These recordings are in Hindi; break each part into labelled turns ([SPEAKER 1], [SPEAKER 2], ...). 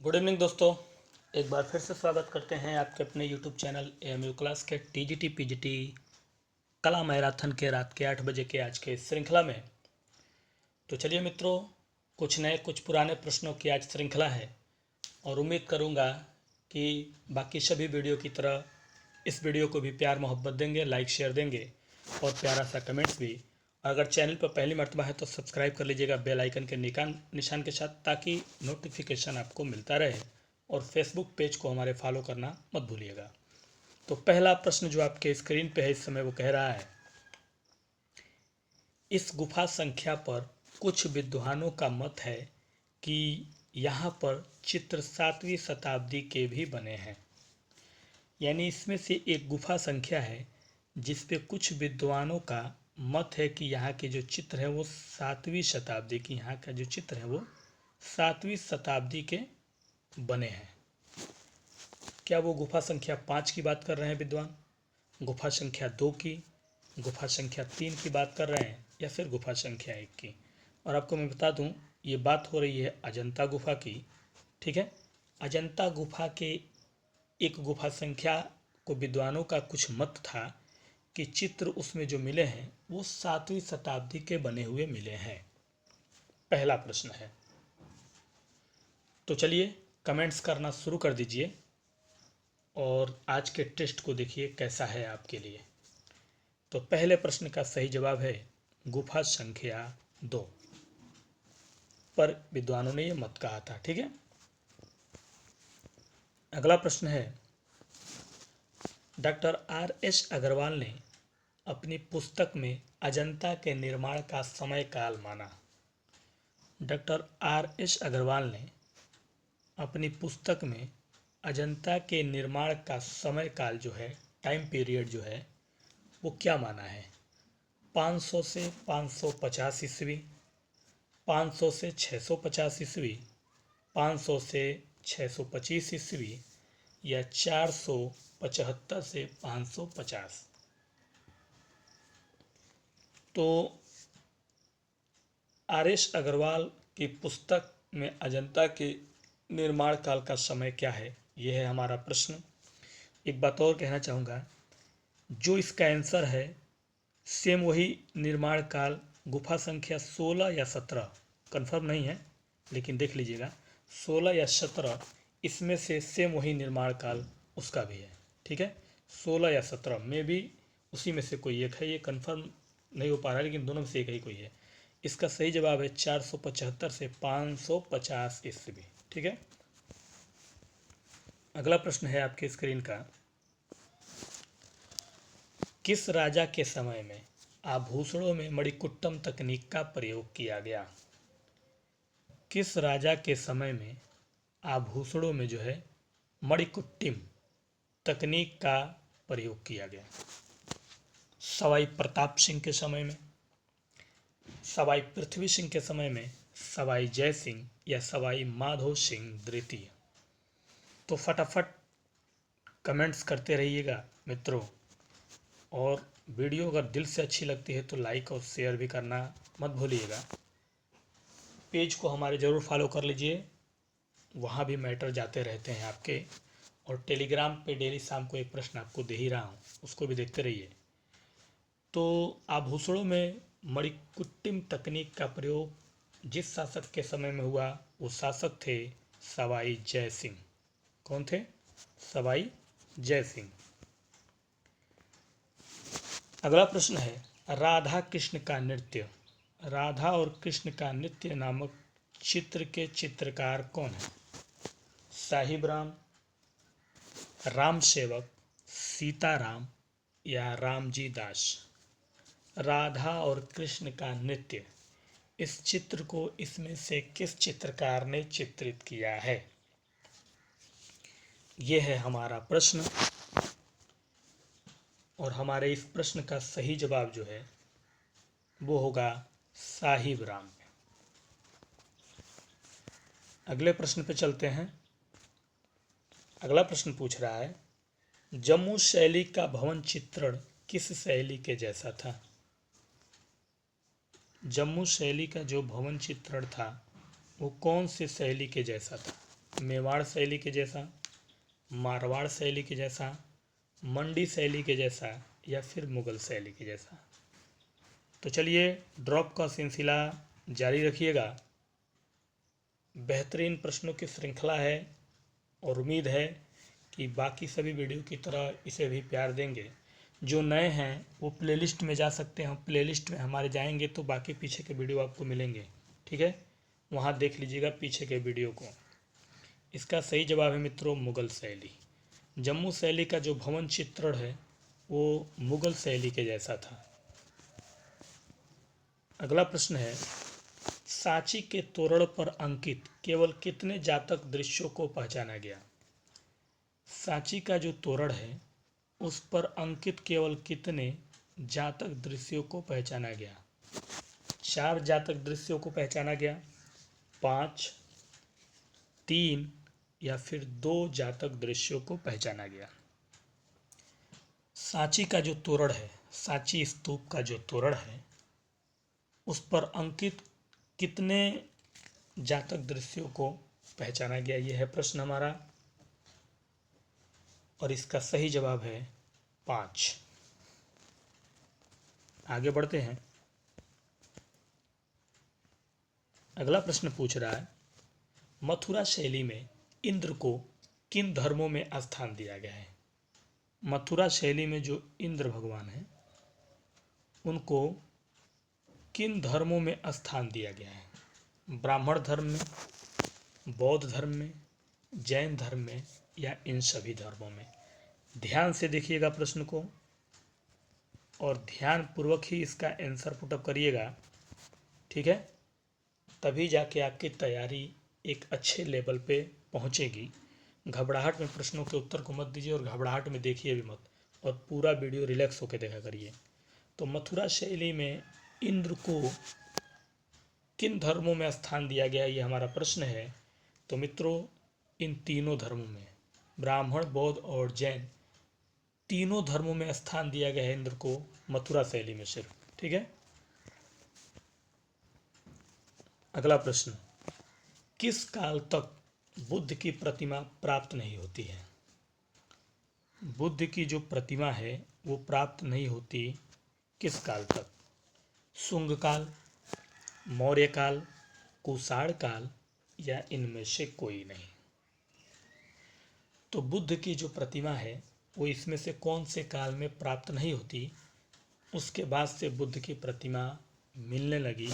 [SPEAKER 1] गुड इवनिंग दोस्तों। एक बार फिर से स्वागत करते हैं आपके अपने यूट्यूब चैनल एएमयू क्लास के टीजीटी पीजीटी कला मैराथन के रात के 8 बजे के आज के इस श्रृंखला में। तो चलिए मित्रों, कुछ नए कुछ पुराने प्रश्नों की आज श्रृंखला है और उम्मीद करूंगा कि बाकी सभी वीडियो की तरह इस वीडियो को भी प्यार मोहब्बत देंगे, लाइक शेयर देंगे और प्यारा सा कमेंट्स भी। अगर चैनल पर पहली मर्तबा है तो सब्सक्राइब कर लीजिएगा बेल आइकन के निशान के साथ, ताकि नोटिफिकेशन आपको मिलता रहे और फेसबुक पेज को हमारे फॉलो करना मत भूलिएगा। तो पहला प्रश्न जो आपके स्क्रीन पे है इस समय वो कह रहा है, इस गुफा संख्या पर कुछ विद्वानों का मत है कि यहाँ पर चित्र 7वीं शताब्दी के भी बने हैं। यानी इसमें से एक गुफा संख्या है जिस पे कुछ विद्वानों का मत है कि यहाँ के जो चित्र हैं वो 7वीं शताब्दी की, यहाँ का जो चित्र है वो 7वीं शताब्दी के बने हैं। क्या वो गुफा संख्या 5 की बात कर रहे हैं विद्वान, गुफा संख्या 2 की, गुफा संख्या 3 की बात कर रहे हैं या फिर गुफा संख्या 1 की? और आपको मैं बता दूं, ये बात हो रही है अजंता गुफा की। ठीक है, अजंता गुफा के एक गुफा संख्या को विद्वानों का कुछ मत था कि चित्र उसमें जो मिले हैं वो 7वीं शताब्दी के बने हुए मिले हैं। पहला प्रश्न है। तो चलिए कमेंट्स करना शुरू कर दीजिए और आज के टेस्ट को देखिए कैसा है आपके लिए। तो पहले प्रश्न का सही जवाब है गुफा संख्या 2 पर विद्वानों ने ये मत कहा था। ठीक है, अगला प्रश्न है, डॉक्टर RS अग्रवाल ने अपनी पुस्तक में अजंता के निर्माण का समय काल माना। डॉक्टर RS अग्रवाल ने अपनी पुस्तक में अजंता के निर्माण का समय काल जो है, टाइम पीरियड जो है वो क्या माना है? 500 से 550 ईस्वी, 500 से 650 ईस्वी, 500 से 625 ईस्वी या 475 से 550? तो RS अग्रवाल की पुस्तक में अजंता के निर्माण काल का समय क्या है, यह है हमारा प्रश्न। एक बात और कहना चाहूँगा, जो इसका आंसर है सेम वही निर्माण काल गुफा संख्या 16 या 17, कंफर्म नहीं है लेकिन देख लीजिएगा, 16 या 17 इसमें से सेम वही निर्माण काल उसका भी है। ठीक है, 16 या 17 में भी उसी में से कोई एक है, ये कंफर्म नहीं हो पा रहा है लेकिन दोनों में से एक ही कोई है। इसका सही जवाब है 475 से 550 ईस्वी। ठीक है, अगला प्रश्न है आपके स्क्रीन का, किस राजा के समय में आभूषणों में मणिकुट्टम तकनीक का प्रयोग किया गया? किस राजा के समय में आभूषणों में जो है मणिकुट्टिम तकनीक का प्रयोग किया गया? सवाई प्रताप सिंह के समय में, सवाई पृथ्वी सिंह के समय में, सवाई जय सिंह या सवाई माधो सिंह द्वितीय? तो फटाफट कमेंट्स करते रहिएगा मित्रों, और वीडियो अगर दिल से अच्छी लगती है तो लाइक और शेयर भी करना मत भूलिएगा। पेज को हमारे ज़रूर फॉलो कर लीजिए, वहाँ भी मैटर जाते रहते हैं आपके। और टेलीग्राम पे डेली शाम को एक प्रश्न आपको दे ही रहा हूँ, उसको भी देखते रहिए। तो आभूषणों में मणिकुट्टिम तकनीक का प्रयोग जिस शासक के समय में हुआ वो शासक थे सवाई जय सिंह। कौन थे? सवाई जय सिंह। अगला प्रश्न है, राधा कृष्ण का नृत्य, राधा और कृष्ण का नृत्य नामक चित्र के चित्रकार कौन है? साहिब राम, राम सेवक, सीताराम या रामजी दास? राधा और कृष्ण का नृत्य, इस चित्र को इसमें से किस चित्रकार ने चित्रित किया है? यह है हमारा प्रश्न और हमारे इस प्रश्न का सही जवाब जो है वो होगा साहिब राम। अगले प्रश्न पे चलते हैं। अगला प्रश्न पूछ रहा है, जम्मू शैली का भवन चित्रण किस शैली के जैसा था? जम्मू शैली का जो भवन चित्रण था वो कौन सी शैली के जैसा था? मेवाड़ शैली के जैसा, मारवाड़ शैली के जैसा, मंडी शैली के जैसा, या फिर मुगल शैली के जैसा। तो चलिए ड्रॉप का सिलसिला जारी रखिएगा। बेहतरीन प्रश्नों की श्रृंखला है और उम्मीद है कि बाकी सभी वीडियो की तरह इसे भी प्यार देंगे। जो नए हैं वो प्लेलिस्ट में जा सकते हैं, प्लेलिस्ट में हमारे जाएंगे तो बाकी पीछे के वीडियो आपको मिलेंगे, ठीक है, वहाँ देख लीजिएगा पीछे के वीडियो को। इसका सही जवाब है मित्रों मुगल शैली। जम्मू शैली का जो भवन चित्रण है वो मुगल शैली के जैसा था। अगला प्रश्न है, सांची के तोरण पर अंकित केवल कितने जातक दृश्यों को पहचाना गया? सांची का जो तोरण है उस पर अंकित केवल कितने जातक दृश्यों को पहचाना गया? 4 जातक दृश्यों को पहचाना गया, 5, 3 या फिर 2 जातक दृश्यों को पहचाना गया। सांची का जो तोरण है, सांची स्तूप का जो तोरण है उस पर अंकित कितने जातक दृश्यों को पहचाना गया, यह है प्रश्न हमारा, और इसका सही जवाब है 5। आगे बढ़ते हैं। अगला प्रश्न पूछ रहा है, मथुरा शैली में इंद्र को किन धर्मों में स्थान दिया गया है? मथुरा शैली में जो इंद्र भगवान हैं उनको किन धर्मों में स्थान दिया गया है? ब्राह्मण धर्म में, बौद्ध धर्म में, जैन धर्म में, या इन सभी धर्मों में? ध्यान से देखिएगा प्रश्न को और ध्यान पूर्वक ही इसका आंसर पुटअप करिएगा, ठीक है, तभी जाके आपकी तैयारी एक अच्छे लेवल पे पहुंचेगी। घबराहट में प्रश्नों के उत्तर को मत दीजिए और घबराहट में देखिए भी मत, और पूरा वीडियो रिलैक्स होकर देखा करिए। तो मथुरा शैली में इंद्र को किन धर्मों में स्थान दिया गया, ये हमारा प्रश्न है। तो मित्रों इन तीनों धर्मों में, ब्राह्मण, बौद्ध और जैन, तीनों धर्मों में स्थान दिया गया है इंद्र को मथुरा शैली में सिर्फ, ठीक है। अगला प्रश्न, किस काल तक बुद्ध की प्रतिमा प्राप्त नहीं होती है? बुद्ध की जो प्रतिमा है वो प्राप्त नहीं होती किस काल तक? शुंग काल, मौर्य काल, कुषाण काल, या इनमें से कोई नहीं? तो बुद्ध की जो प्रतिमा है वो इसमें से कौन से काल में प्राप्त नहीं होती? उसके बाद से बुद्ध की प्रतिमा मिलने लगी,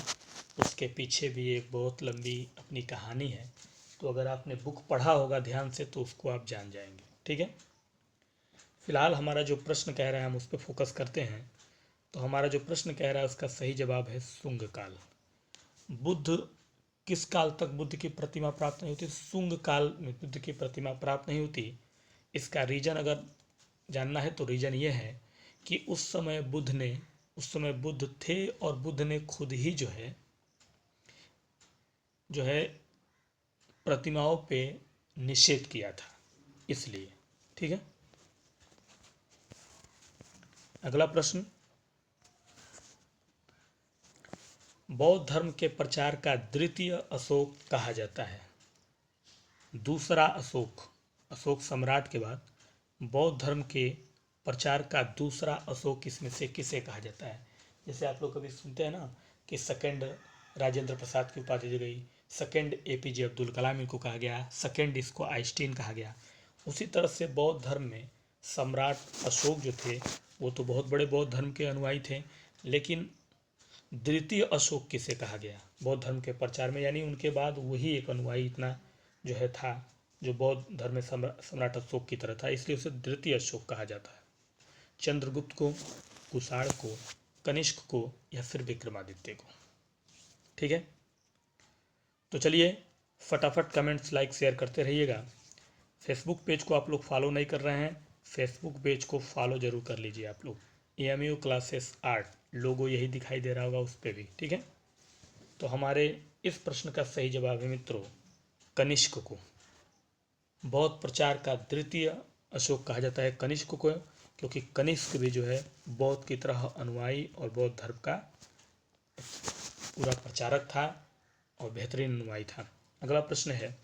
[SPEAKER 1] उसके पीछे भी एक बहुत लंबी अपनी कहानी है। तो अगर आपने बुक पढ़ा होगा ध्यान से तो उसको आप जान जाएंगे, ठीक है। फिलहाल हमारा जो प्रश्न कह रहा है हम उस पर फोकस करते हैं। तो हमारा जो प्रश्न कह रहा है उसका सही जवाब है शुंग काल। बुद्ध किस काल तक बुद्ध की प्रतिमा प्राप्त नहीं होती? शुंग काल में बुद्ध की प्रतिमा प्राप्त नहीं होती। इसका रीजन अगर जानना है तो रीजन ये है कि उस समय बुद्ध थे और बुद्ध ने खुद ही जो है प्रतिमाओं पे निषेध किया था, इसलिए, ठीक है। अगला प्रश्न, बौद्ध धर्म के प्रचार का द्वितीय अशोक कहा जाता है? दूसरा अशोक सम्राट के बाद बौद्ध धर्म के प्रचार का दूसरा अशोक इसमें से किसे कहा जाता है? जैसे आप लोग कभी सुनते हैं ना कि सेकंड राजेंद्र प्रसाद की उपाधि दी गई, सेकंड एपीजे अब्दुल कलाम इनको कहा गया, सेकंड इसको आइंस्टीन कहा गया। उसी तरह से बौद्ध धर्म में सम्राट अशोक जो थे वो तो बहुत बड़े बौद्ध धर्म के अनुयायी थे, लेकिन द्वितीय अशोक किसे कहा गया बौद्ध धर्म के प्रचार में? यानी उनके बाद वही एक अनुयायी इतना जो है था जो बौद्ध धर्म में सम्राट अशोक की तरह था, इसलिए उसे द्वितीय अशोक कहा जाता है। चंद्रगुप्त को, कुषाण को, कनिष्क को, या फिर विक्रमादित्य को, ठीक है। तो चलिए फटाफट कमेंट्स, लाइक, शेयर करते रहिएगा। फेसबुक पेज को आप लोग फॉलो नहीं कर रहे हैं, फेसबुक पेज को फॉलो जरूर कर लीजिए आप लोग। AMU क्लासेस आर्ट लोगो यही दिखाई दे रहा होगा उस पर भी, ठीक है। तो हमारे इस प्रश्न का सही जवाब है मित्रों कनिष्क को। बौद्ध प्रचार का द्वितीय अशोक कहा जाता है कनिष्क को, क्योंकि कनिष्क भी जो है बौद्ध की तरह अनुयायी और बौद्ध धर्म का पूरा प्रचारक था और बेहतरीन अनुयायी था। अगला प्रश्न है,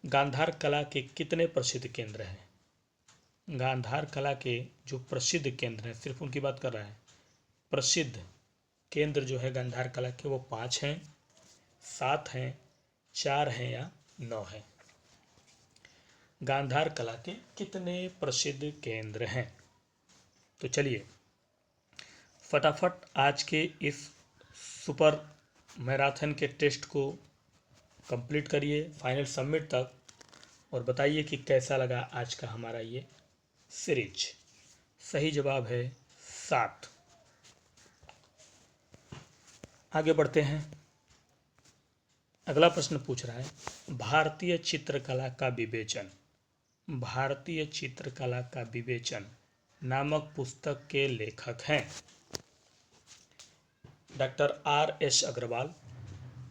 [SPEAKER 1] गांधार कला के कितने प्रसिद्ध केंद्र हैं? गांधार कला के जो प्रसिद्ध केंद्र हैं, सिर्फ उनकी बात कर रहा है। प्रसिद्ध केंद्र जो है गांधार कला के वो 5 हैं, 7 हैं, 4 हैं या 9 हैं। गांधार कला के कितने प्रसिद्ध केंद्र हैं? तो चलिए फटाफट आज के इस सुपर मैराथन के टेस्ट को कंप्लीट करिए फाइनल सबमिट तक, और बताइए कि कैसा लगा आज का हमारा ये सीरीज। सही जवाब है 7। आगे बढ़ते हैं। अगला प्रश्न पूछ रहा है भारतीय चित्रकला का विवेचन, भारतीय चित्रकला का विवेचन नामक पुस्तक के लेखक हैं डॉक्टर R.S. अग्रवाल,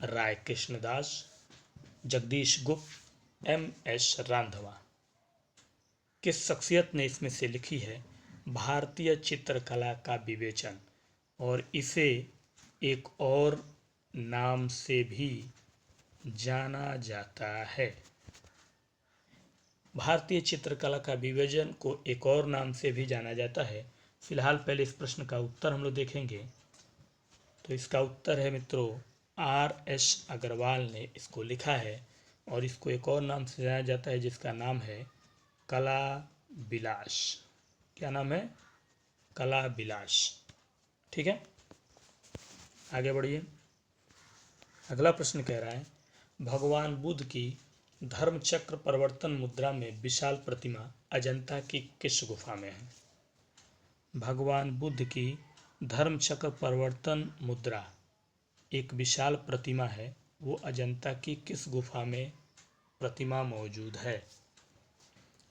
[SPEAKER 1] राय कृष्णदास, जगदीश गुप्त, M.S. रांधवा। किस शख्सियत ने इसमें से लिखी है भारतीय चित्रकला का विवेचन, और इसे एक और नाम से भी जाना जाता है? भारतीय चित्रकला का विवेचन को एक और नाम से भी जाना जाता है। फिलहाल पहले इस प्रश्न का उत्तर हम लोग देखेंगे। तो इसका उत्तर है मित्रों R.S. अग्रवाल ने इसको लिखा है, और इसको एक और नाम से जाना जाता है जिसका नाम है कला विलास। क्या नाम है? कला विलास। ठीक है, आगे बढ़िए। अगला प्रश्न कह रहा है भगवान बुद्ध की धर्मचक्र परिवर्तन मुद्रा में विशाल प्रतिमा अजंता की किस गुफा में है? भगवान बुद्ध की धर्मचक्र परिवर्तन मुद्रा एक विशाल प्रतिमा है, वो अजंता की किस गुफा में प्रतिमा मौजूद है?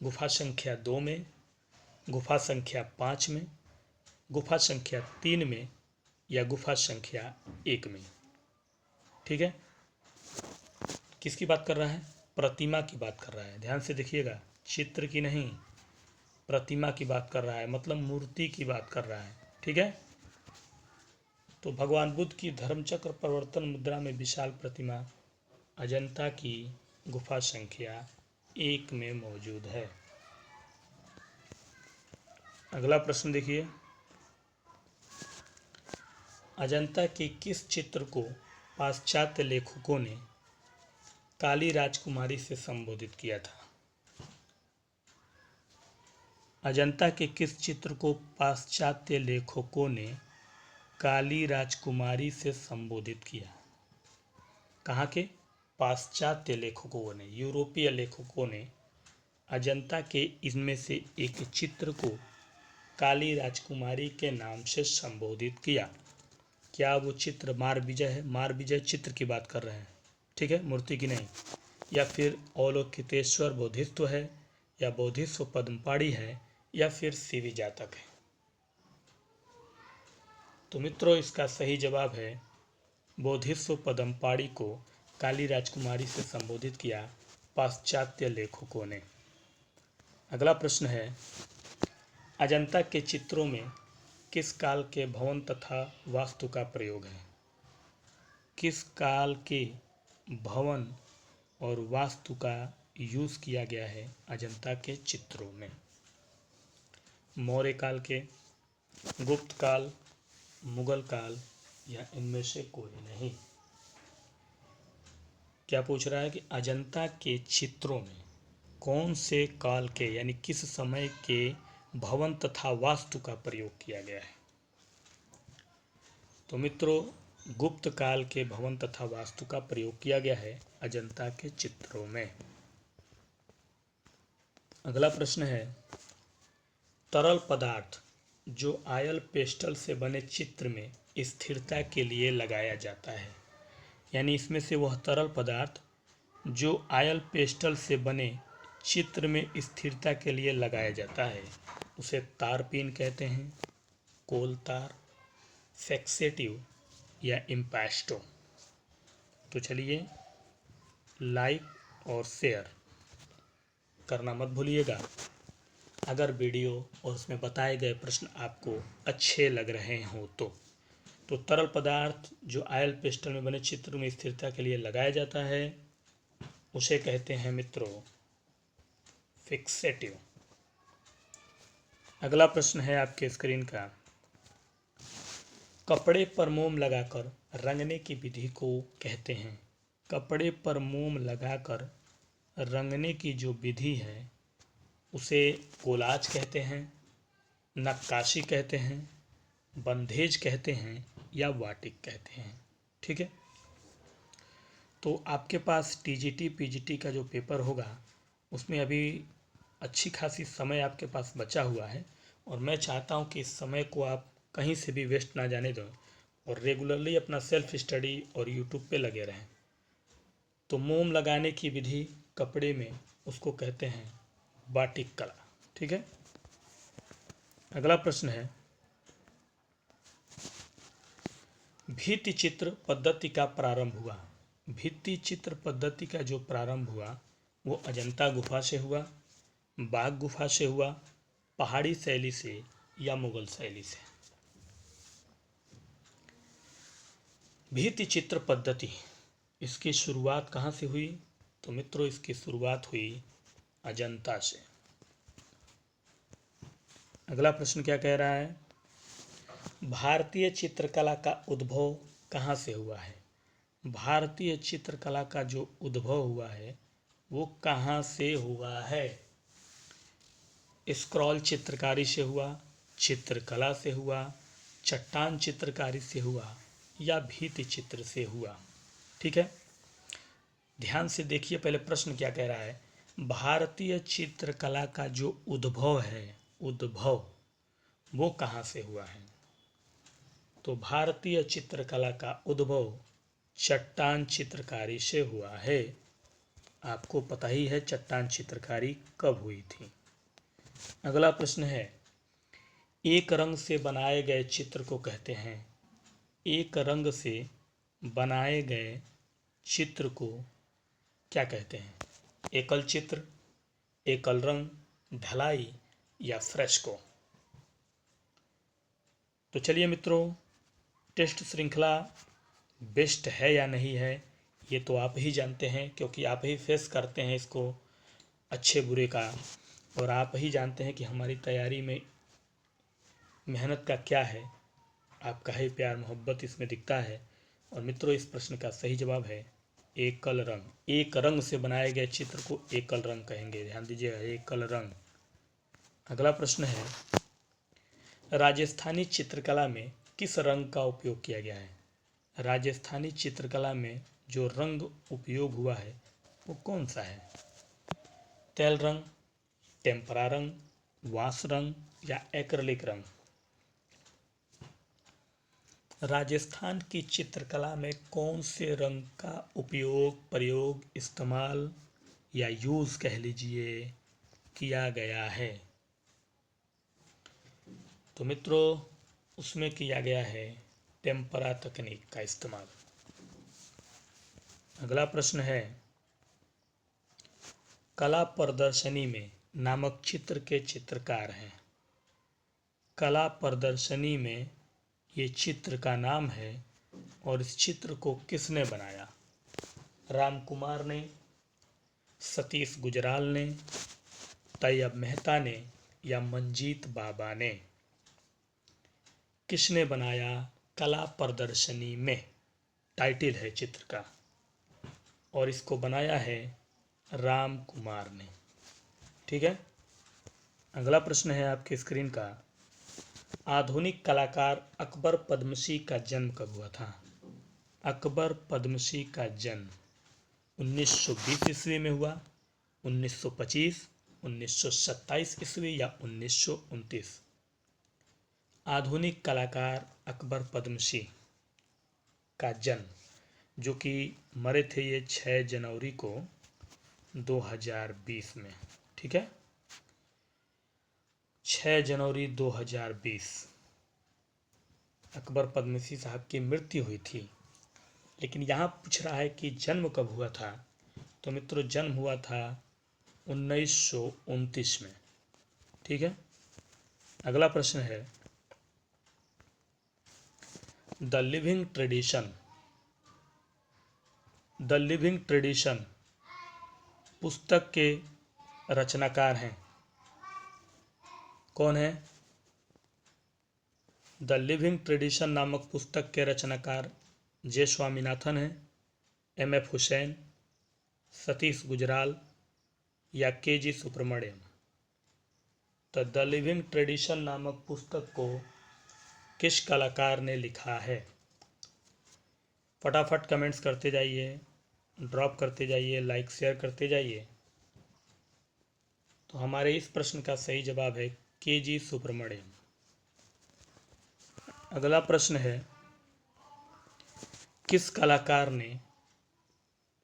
[SPEAKER 1] गुफा संख्या 2 में, गुफा संख्या 5 में, गुफा संख्या 3 में या गुफा संख्या 1 में? ठीक है, किसकी बात कर रहा है? प्रतिमा की बात कर रहा है। ध्यान से देखिएगा, चित्र की नहीं, प्रतिमा की बात कर रहा है, मतलब मूर्ति की बात कर रहा है। ठीक है, तो भगवान बुद्ध की धर्मचक्र परिवर्तन मुद्रा में विशाल प्रतिमा अजंता की गुफा संख्या 1 में मौजूद है। अगला प्रश्न देखिए, अजंता के किस चित्र को पाश्चात्य लेखकों ने काली राजकुमारी से संबोधित किया था? अजंता के किस चित्र को पाश्चात्य लेखकों ने काली राजकुमारी से संबोधित किया? कहाँ के? पाश्चात्य लेखकों ने, यूरोपीय लेखकों ने अजंता के इनमें से एक चित्र को काली राजकुमारी के नाम से संबोधित किया। क्या वो चित्र मार विजय है? मार विजय चित्र की बात कर रहे हैं, ठीक है, मूर्ति की नहीं। या फिर अवलोकितेश्वर बोधित्व है, या बोधिस्व पद्मपाड़ी है, या फिर शिवी जातक है? तो मित्रों इसका सही जवाब है बोधिस्व पद्मपाड़ी को काली राजकुमारी से संबोधित किया पाश्चात्य लेखकों ने। अगला प्रश्न है अजंता के चित्रों में किस काल के भवन तथा वास्तु का प्रयोग है? किस काल के भवन और वास्तु का यूज किया गया है अजंता के चित्रों में? मौर्य काल के, गुप्त काल, मुगल काल, या इनमें से कोई नहीं? क्या पूछ रहा है कि अजंता के चित्रों में कौन से काल के यानी किस समय के भवन तथा वास्तु का प्रयोग किया गया है? तो मित्रों गुप्त काल के भवन तथा वास्तु का प्रयोग किया गया है अजंता के चित्रों में। अगला प्रश्न है तरल पदार्थ जो ऑयल पेस्टल से बने चित्र में स्थिरता के लिए लगाया जाता है, यानी इसमें से वह तरल पदार्थ जो ऑयल पेस्टल से बने चित्र में स्थिरता के लिए लगाया जाता है उसे तारपीन कहते हैं, कोल तार, फिक्सेटिव या इम्पास्टो। तो चलिए लाइक और शेयर करना मत भूलिएगा। अगर वीडियो और उसमें बताए गए प्रश्न आपको अच्छे लग रहे हों तो तरल पदार्थ जो ऑयल पेस्टल में बने चित्र में स्थिरता के लिए लगाया जाता है उसे कहते हैं मित्रों फिक्सेटिव। अगला प्रश्न है आपके स्क्रीन का, कपड़े पर मोम लगाकर रंगने की विधि को कहते हैं। कपड़े पर मोम लगाकर रंगने की जो विधि है उसे कोलाज कहते हैं, नक्काशी कहते हैं, बंधेज कहते हैं या वाटिक कहते हैं। ठीक है, तो आपके पास टीजीटी पीजीटी का जो पेपर होगा उसमें अभी अच्छी खासी समय आपके पास बचा हुआ है और मैं चाहता हूं कि इस समय को आप कहीं से भी वेस्ट ना जाने दो और रेगुलरली अपना सेल्फ स्टडी और यूट्यूब पे लगे रहें। तो मोम लगाने की विधि कपड़े में उसको कहते हैं बाटिक कला। ठीक है, अगला प्रश्न है, भित्ति चित्र पद्धति का प्रारंभ हुआ। भित्ति चित्र पद्धति का जो प्रारंभ हुआ वो अजंता गुफा से हुआ, बाघ गुफा से हुआ, पहाड़ी शैली से या मुगल शैली से। भित्ति चित्र पद्धति इसकी शुरुआत कहाँ से हुई? तो मित्रों इसकी शुरुआत हुई अजंता से। अगला प्रश्न क्या कह रहा है, भारतीय चित्रकला का उद्भव कहाँ से हुआ है? भारतीय चित्रकला का जो उद्भव हुआ है वो कहाँ से हुआ है? स्क्रॉल चित्रकारी से हुआ, चित्रकला से हुआ, चट्टान चित्रकारी से हुआ या भित्ति चित्र से हुआ? ठीक है, ध्यान से देखिए, पहले प्रश्न क्या कह रहा है, भारतीय चित्रकला का जो उद्भव है, उद्भव वो कहाँ से हुआ है? तो भारतीय चित्रकला का उद्भव चट्टान चित्रकारी से हुआ है। आपको पता ही है चट्टान चित्रकारी कब हुई थी। अगला प्रश्न है, एक रंग से बनाए गए चित्र को कहते हैं। एक रंग से बनाए गए चित्र को क्या कहते हैं? एकल चित्र, एकल रंग, ढलाई या फ्रेस्को? तो चलिए मित्रों, टेस्ट श्रृंखला बेस्ट है या नहीं है ये तो आप ही जानते हैं, क्योंकि आप ही फेस करते हैं इसको अच्छे बुरे का, और आप ही जानते हैं कि हमारी तैयारी में मेहनत का क्या है। आपका ही प्यार मोहब्बत इसमें दिखता है। और मित्रों, इस प्रश्न का सही जवाब है एकल रंग। एक रंग से बनाए गए चित्र को एकल रंग कहेंगे, ध्यान दीजिएगा, एकल रंग। अगला प्रश्न है, राजस्थानी चित्रकला में किस रंग का उपयोग किया गया है? राजस्थानी चित्रकला में जो रंग उपयोग हुआ है वो कौन सा है? तेल रंग, टेम्परा रंग, वाश रंग या एक्रिलिक रंग? राजस्थान की चित्रकला में कौन से रंग का उपयोग, प्रयोग, इस्तेमाल या यूज कह लीजिए किया गया है? तो मित्रों, उसमें किया गया है टेम्परा तकनीक का इस्तेमाल। अगला प्रश्न है, कला प्रदर्शनी में नामक चित्र के चित्रकार हैं। कला प्रदर्शनी में ये चित्र का नाम है और इस चित्र को किसने बनाया? राम कुमार ने, सतीश गुजराल ने, तैयब मेहता ने या मंजीत बाबा ने? किसने बनाया कला प्रदर्शनी में? टाइटल है चित्र का, और इसको बनाया है राम कुमार ने। ठीक है, अगला प्रश्न है आपके स्क्रीन का, आधुनिक कलाकार अकबर पद्मसी का जन्म कब हुआ था? अकबर पद्मसी का जन्म 1920 ईस्वी में हुआ, 1925, 1927 ईस्वी या 1929? आधुनिक कलाकार अकबर पद्मसी का जन्म, जो कि मरे थे ये 6 जनवरी को 2020 में। ठीक है, 6 जनवरी 2020 अकबर पद्मसी साहब की मृत्यु हुई थी। लेकिन यहाँ पूछ रहा है कि जन्म कब हुआ था? तो मित्रों, जन्म हुआ था 1929 में। ठीक है, अगला प्रश्न है, द लिविंग ट्रेडिशन पुस्तक के रचनाकार हैं? कौन है? द लिविंग ट्रेडिशन नामक पुस्तक के रचनाकार जे स्वामीनाथन हैं, एम.एफ. हुसैन, सतीश गुजराल या के.जी. सुब्रमण्यम। तो द लिविंग ट्रेडिशन नामक पुस्तक को किस कलाकार ने लिखा है? फटाफट कमेंट्स करते जाइए, ड्रॉप करते जाइए, लाइक शेयर करते जाइए। तो हमारे इस प्रश्न का सही जवाब है के.जी. सुब्रमण्यम। अगला प्रश्न है, किस कलाकार ने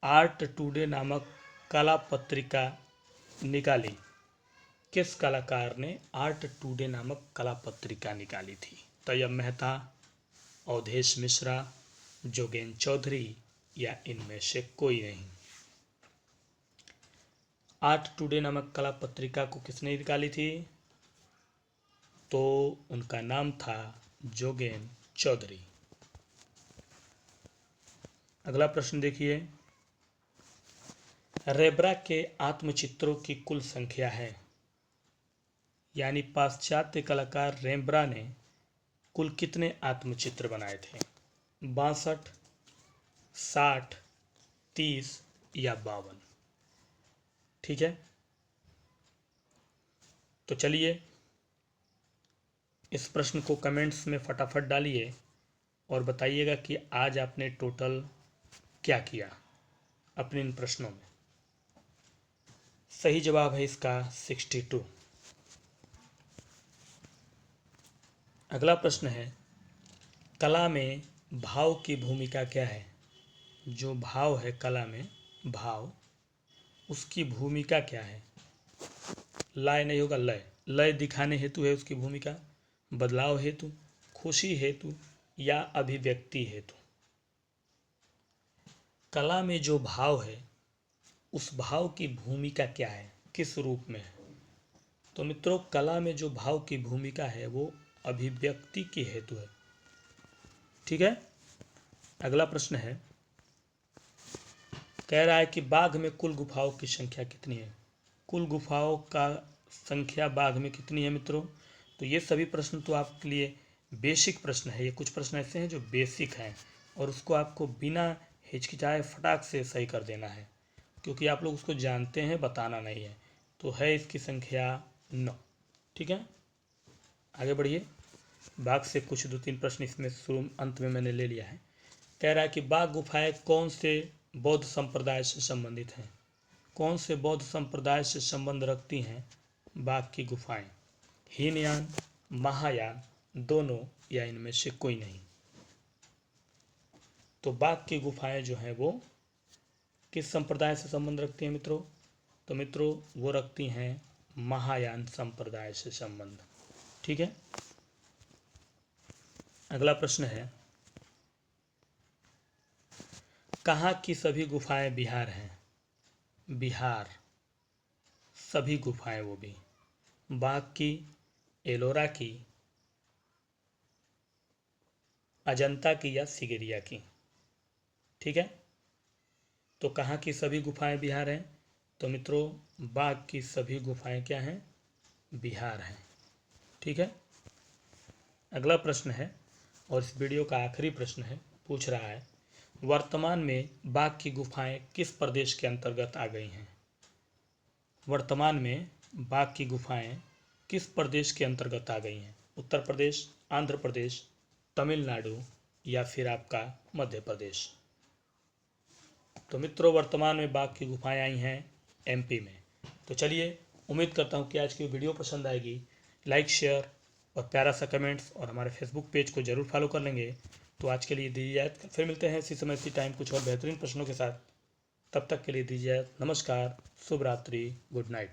[SPEAKER 1] आर्ट टुडे नामक कला पत्रिका निकाली? किस कलाकार ने आर्ट टुडे नामक कला पत्रिका निकाली थी? तैयब मेहता, अवधेश मिश्रा, जोगेन चौधरी या इनमें से कोई नहीं। आर्ट टुडे नामक कला पत्रिका को किसने निकाली थी? तो उनका नाम था जोगेन चौधरी। अगला प्रश्न देखिए, रेब्रा के आत्मचित्रों की कुल संख्या है? यानी पाश्चात्य कलाकार रेम्ब्रा ने कुल कितने आत्मचित्र बनाए थे? 62, 60, 30 या 52? ठीक है, तो चलिए इस प्रश्न को कमेंट्स में फटाफट डालिए और बताइएगा कि आज आपने टोटल क्या किया अपने इन प्रश्नों में। सही जवाब है इसका 62। अगला प्रश्न है, कला में भाव की भूमिका क्या है? जो भाव है कला में, भाव, उसकी भूमिका क्या है? लय नहीं होगा, लय। लय दिखाने हेतु है उसकी भूमिका, बदलाव हेतु, खुशी हेतु या अभिव्यक्ति हेतु? कला में जो भाव है उस भाव की भूमिका क्या है, किस रूप में है? तो मित्रों, कला में जो भाव की भूमिका है वो अभिव्यक्ति की हेतु है। ठीक है, अगला प्रश्न है, कह रहा है कि बाघ में कुल गुफाओं की संख्या कितनी है? कुल गुफाओं का संख्या बाघ में कितनी है मित्रों? तो ये सभी प्रश्न तो आपके लिए बेसिक प्रश्न है। ये कुछ प्रश्न ऐसे हैं जो बेसिक हैं और उसको आपको बिना हिचकिचाए फटाक से सही कर देना है, क्योंकि आप लोग उसको जानते हैं, बताना नहीं है। तो है इसकी संख्या 9। ठीक है, आगे बढ़िए। बाघ से कुछ 2-3 प्रश्न इसमें शुरू अंत में मैंने ले लिया है। कह रहा है कि बाघ गुफाएं कौन से बौद्ध संप्रदाय से संबंधित हैं? कौन से बौद्ध संप्रदाय से संबंध रखती हैं बाघ की गुफाएं? हीनयान, महायान, दोनों या इनमें से कोई नहीं? तो बाघ की गुफाएं जो हैं वो किस संप्रदाय से संबंध रखती हैं मित्रों? तो मित्रों वो रखती हैं महायान संप्रदाय से संबंध। ठीक है, अगला प्रश्न है, कहाँ की सभी गुफाएं बिहार हैं? बिहार सभी गुफाएं, वो भी बाघ की, एलोरा की, अजंता की या सिगरिया की? ठीक है, तो कहाँ की सभी गुफाएं बिहार हैं? तो मित्रों बाघ की सभी गुफाएं क्या हैं? बिहार हैं। ठीक है, अगला प्रश्न है और इस वीडियो का आखिरी प्रश्न है, पूछ रहा है, वर्तमान में बाघ की गुफाएं किस प्रदेश के अंतर्गत आ गई हैं? वर्तमान में बाघ की गुफाएं किस प्रदेश के अंतर्गत आ गई हैं? उत्तर प्रदेश, आंध्र प्रदेश, तमिलनाडु या फिर आपका मध्य प्रदेश? तो मित्रों वर्तमान में बाघ की गुफाएं आई हैं एमपी में। तो चलिए, उम्मीद करता हूँ कि आज की वीडियो पसंद आएगी। लाइक, शेयर और प्यारा सा कमेंट्स और हमारे फेसबुक पेज को जरूर फॉलो कर लेंगे। तो आज के लिए दीजिए इजाज़त, फिर मिलते हैं इसी समय इसी टाइम कुछ और बेहतरीन प्रश्नों के साथ। तब तक के लिए दीजिए इजाज़त। नमस्कार, शुभ रात्रि, गुड नाइट।